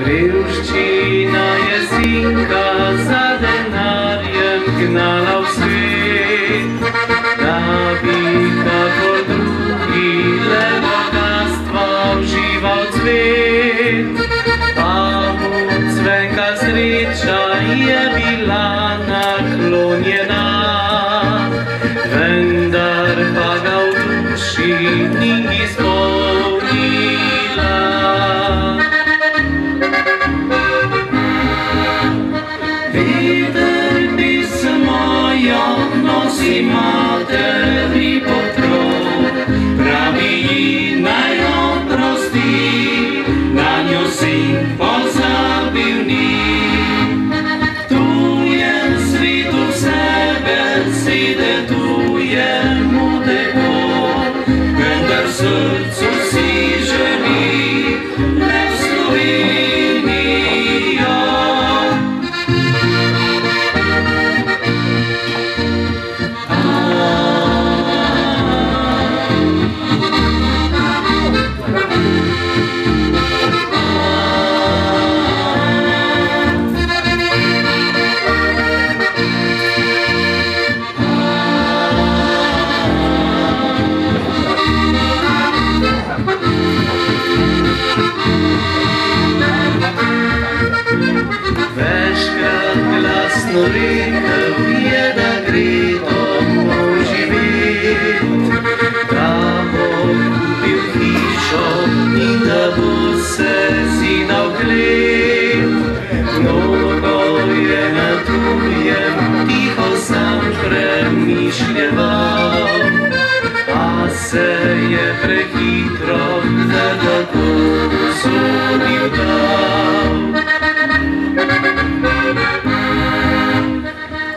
Revščina je sinka za denarjem gnala v svet, da bi kakor drugi le bogatstva užival cvet. Pa mu cvenka sreča je bila naklonjena, vendar pa ga v duši ni izpolnila. Veter pismo jo nosi materi pod krov, pravi ji naj oprosti, nanjo sin pozabil ni. Tujem svetu vse besede, tujemu teko, vendar v srcu si želi le v Slovenijo. Večkrat glasno rekel je, da gre domov živet, da bo kupil hišo in da bo se zidal klet. Mnogo je na tujem tiho sam premišljeval, a se je prehitro nekako usodil dal.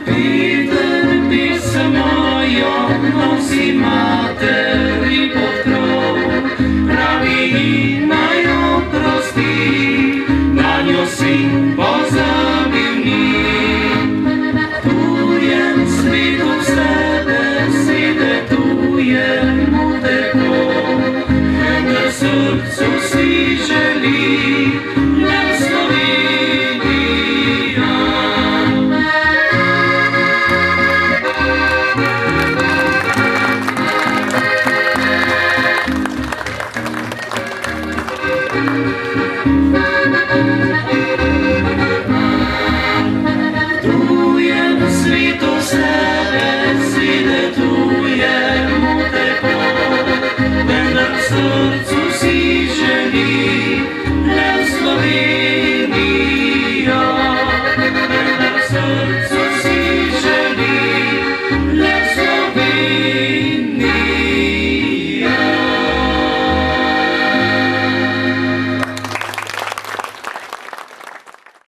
Veter pismo jo nosi materi pod krov, pravi ji naj oprosti, nanjo sin pozabil ni. Tujem svetu vse besede, tujemu teko, vendar v srcu